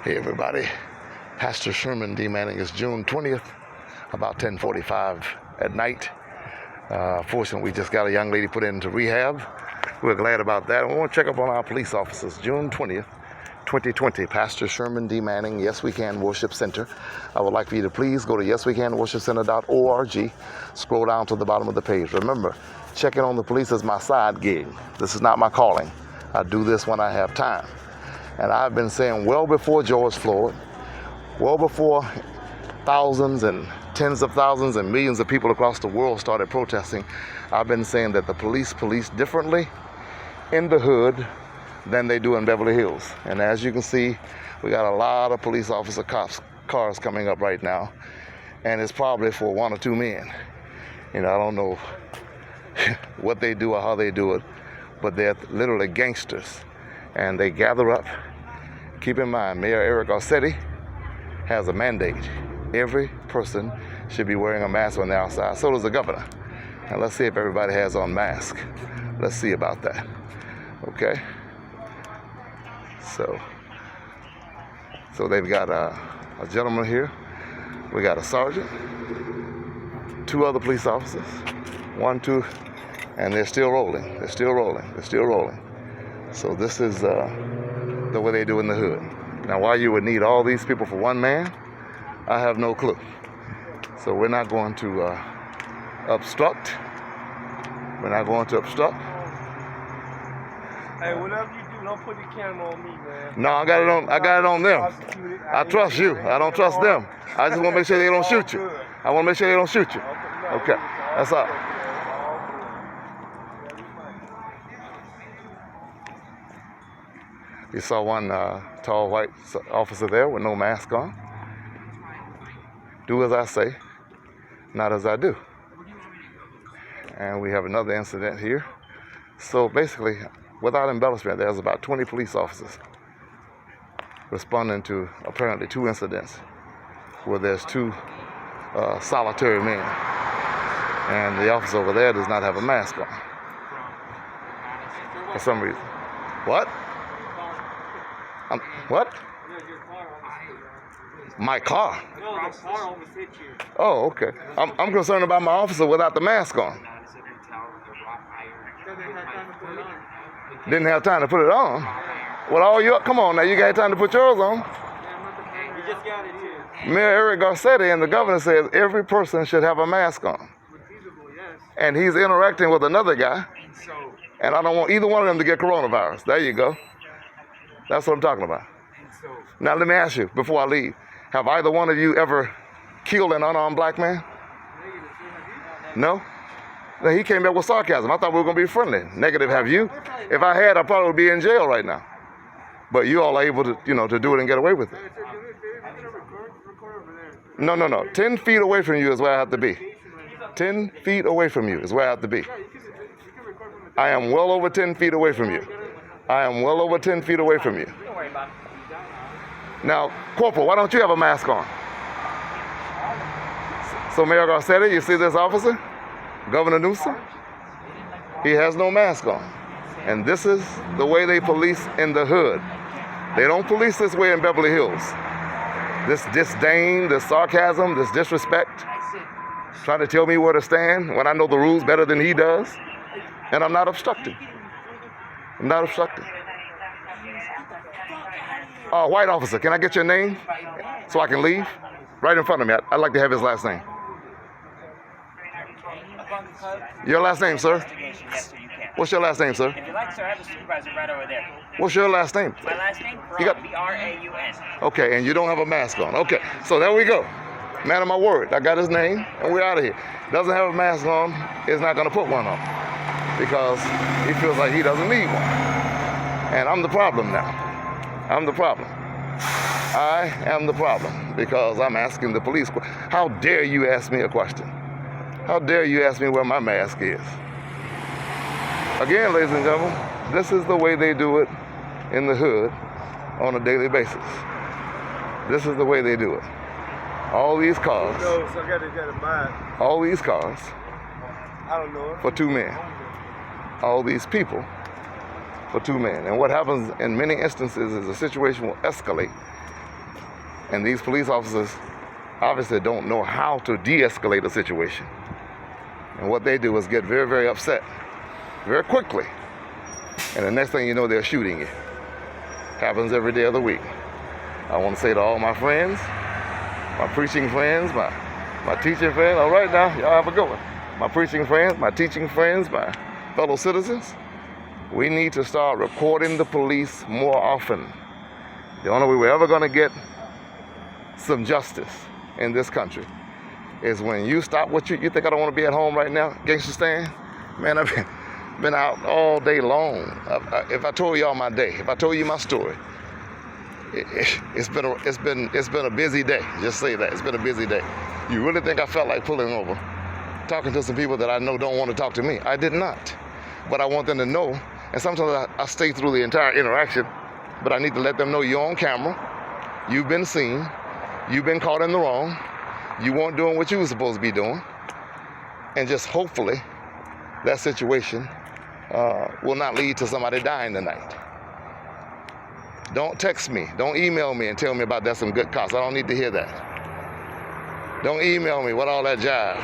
Hey everybody, Pastor Sherman D.Manning. Is June 20th, about 10:45 at night. Fortunately, we just got a young lady put into rehab. We're glad about that. And we want to check up on our police officers. June 20th, 2020, Pastor Sherman D.Manning, Yes We Can Worship Center. I would like for you to please go to yeswecanworshipcenter.org. Scroll down to the bottom of the page. Remember, checking on the police is my side gig. This is not my calling. I do this when I have time. And I've been saying well before George Floyd, well before thousands and tens of thousands and millions of people across the world started protesting, I've been saying that the police differently in the hood than they do in Beverly Hills. And as you can see, we got a lot of police officer cars coming up right now. And it's probably for one or two men. I don't know what they do or how they do it, but they're literally gangsters. And they gather up. Keep in mind, Mayor Eric Garcetti has a mandate. Every person should be wearing a mask when they're outside. So does the governor. And let's see if everybody has on masks. Let's see about that. Okay? So they've got a gentleman here. We got a sergeant, two other police officers, one, two, and they're still rolling. They're still rolling. So this is the way they do in the hood. Now, why you would need all these people for one man, I have no clue. So we're not going to obstruct. We're not going to obstruct. Hey, whatever you do, don't put the camera on me, man. No, I got it on them. I trust you. I don't trust them. I just want to make sure they don't shoot you. I want to make sure they don't shoot you. Okay, that's all. You saw one tall white officer there with no mask on. Do as I say, not as I do. And we have another incident here. So basically, without embellishment, there's about 20 police officers responding to apparently two incidents where there's two solitary men. And the officer over there does not have a mask on for some reason. What? What? My car? No, the car almost hit you. Oh, okay. I'm concerned about my officer without the mask on. Didn't have time to put it on. Well, come on now, you got time to put yours on. You just got it too. Mayor Eric Garcetti and the governor says every person should have a mask on. And he's interacting with another guy. And I don't want either one of them to get coronavirus. There you go. That's what I'm talking about. Now let me ask you, before I leave, have either one of you ever killed an unarmed black man? No? Now, he came back with sarcasm. I thought we were going to be friendly. Negative, have you? If I had, I probably would be in jail right now. But you all are able to, to do it and get away with it. No. 10 feet away from you is where I have to be. 10 feet away from you is where I have to be. I am well over 10 feet away from you. I am well over 10 feet away from you. Don't worry about it. Now, Corporal, why don't you have a mask on? So, Mayor Garcetti, you see this officer? Governor Newsom? He has no mask on. And this is the way they police in the hood. They don't police this way in Beverly Hills. This disdain, this sarcasm, this disrespect, trying to tell me where to stand when I know the rules better than he does. And I'm not obstructing. White officer, can I get your name so I can leave? Right in front of me. I'd like to have his last name. Your last name, sir? Yes, sir, you can. What's your last name, sir? If you like, sir, I have a supervisor right over there. What's your last name? My last name? You got B-R-A-U-N. Okay, and you don't have a mask on. Okay, so there we go. Man of my word, I got his name, and we're out of here. Doesn't have a mask on, is not going to put one on because he feels like he doesn't need one. And I'm the problem now. I'm the problem. I am the problem because I'm asking the police. How dare you ask me a question? How dare you ask me where my mask is? Again, ladies and gentlemen, this is the way they do it in the hood on a daily basis. This is the way they do it. All these cars. All these cars. I don't know. For two men. All these people for two men. And what happens in many instances is the situation will escalate And these police officers obviously don't know how to de-escalate a situation. And what they do is get very, very upset very quickly. And the next thing you know, they're shooting you. Happens every day of the week. I want to say to all my friends, my preaching friends, my teaching friends, all right now, y'all have a good one. My preaching friends, my teaching friends, my fellow citizens, we need to start reporting the police more often. The only way we're ever going to get some justice in this country is when you stop what you think I don't want to be at home right now, gangster stand? Man, I've been out all day long. If I told y'all my day, if I told you my story, it's been a busy day. Just say that. It's been a busy day. You really think I felt like pulling over, talking to some people that I know don't want to talk to me? I did not. But I want them to know, and sometimes I stay through the entire interaction, but I need to let them know you're on camera, you've been seen, you've been caught in the wrong, you weren't doing what you were supposed to be doing, and just hopefully that situation will not lead to somebody dying tonight. Don't text me, don't email me and tell me about that's some good cops. I don't need to hear that. Don't email me with all that jive.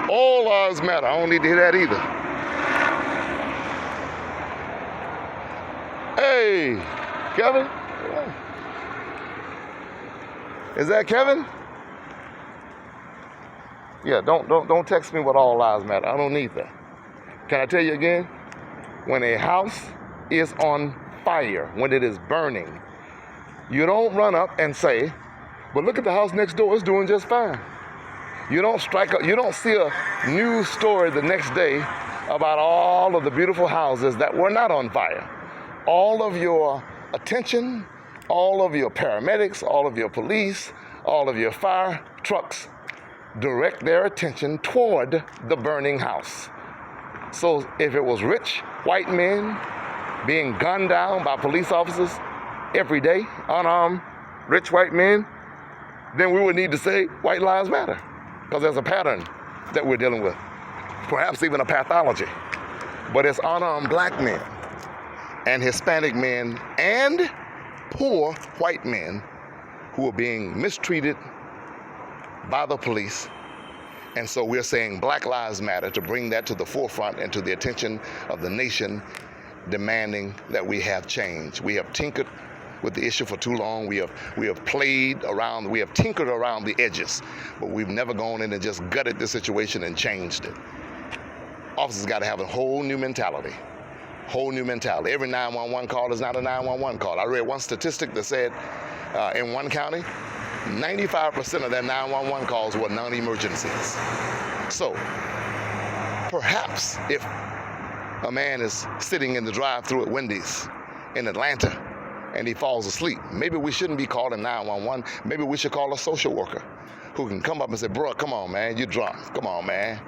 All lives matter. I don't need to hear that either. Hey, Kevin? Is that Kevin? Yeah, don't text me with all lives matter. I don't need that. Can I tell you again? When a house is on fire, when it is burning, you don't run up and say, but look at the house next door, it's doing just fine. You don't see a news story the next day about all of the beautiful houses that were not on fire. All of your attention, all of your paramedics, all of your police, all of your fire trucks direct their attention toward the burning house. So if it was rich white men being gunned down by police officers every day, unarmed rich white men, then we would need to say white lives matter, because there's a pattern that we're dealing with, perhaps even a pathology. But it's unarmed black men and Hispanic men and poor white men who are being mistreated by the police. And so we're saying Black Lives Matter to bring that to the forefront and to the attention of the nation, demanding that we have change. We have tinkered with the issue for too long. We have played around, we have tinkered around the edges, but we've never gone in and just gutted the situation and changed it. Officers got to have a whole new mentality. Whole new mentality. Every 911 call is not a 911 call. I read one statistic that said in one county, 95% of their 911 calls were non-emergencies. So perhaps if a man is sitting in the drive-thru at Wendy's in Atlanta and he falls asleep, maybe we shouldn't be calling 911. Maybe we should call a social worker who can come up and say, bro, come on, man, you're drunk. Come on, man,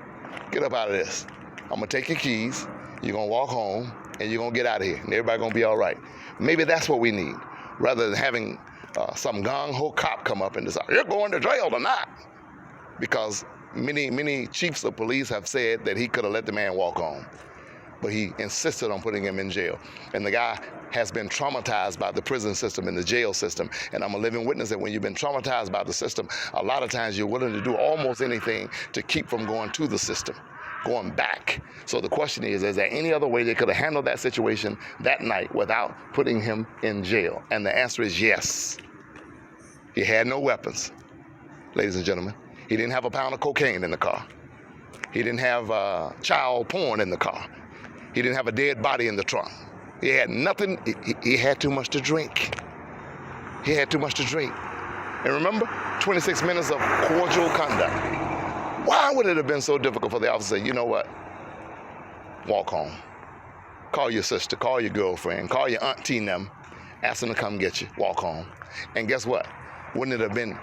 get up out of this. I'm gonna take your keys, you're gonna walk home, and you're gonna get out of here, and everybody gonna be all right. Maybe that's what we need, rather than having some gung-ho cop come up and decide, you're going to jail tonight. Because many chiefs of police have said that he could have let the man walk home, but he insisted on putting him in jail. And the guy has been traumatized by the prison system and the jail system. And I'm a living witness that when you've been traumatized by the system, a lot of times you're willing to do almost anything to keep from going to the system, going back. So the question is there any other way they could have handled that situation that night without putting him in jail? And the answer is yes. He had no weapons, ladies and gentlemen. He didn't have a pound of cocaine in the car. He didn't have child porn in the car. He didn't have a dead body in the trunk. He had nothing. He had too much to drink. He had too much to drink. And remember, 26 minutes of cordial conduct. Why would it have been so difficult for the officer to say, you know what? Walk home. Call your sister, call your girlfriend, call your auntie and them, ask them to come get you, walk home. And guess what? Wouldn't it have been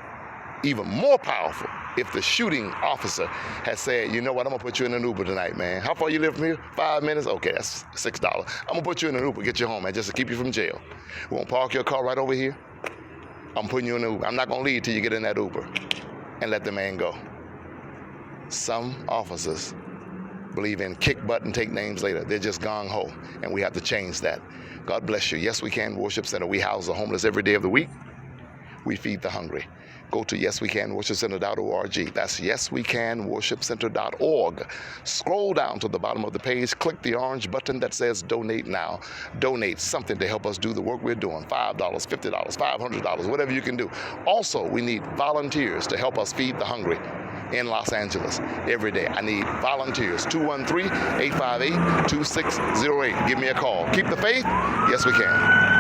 even more powerful if the shooting officer had said, you know what, I'm gonna put you in an Uber tonight, man. How far you live from here? 5 minutes? Okay, that's $6. I'm gonna put you in an Uber, get you home, man, just to keep you from jail. We're gonna park your car right over here. I'm putting you in an Uber. I'm not gonna leave till you get in that Uber and let the man go. Some officers believe in kick butt and take names later. They're just gung-ho, and we have to change that. God bless you. Yes, We Can Worship Center. We house the homeless every day of the week. We feed the hungry. Go to yeswecanworshipcenter.org. That's yeswecanworshipcenter.org. Scroll down to the bottom of the page. Click the orange button that says Donate Now. Donate something to help us do the work we're doing. $5, $50, $500, whatever you can do. Also, we need volunteers to help us feed the hungry in Los Angeles every day. I need volunteers. 213-858-2608. Give me a call. Keep the faith. Yes, we can.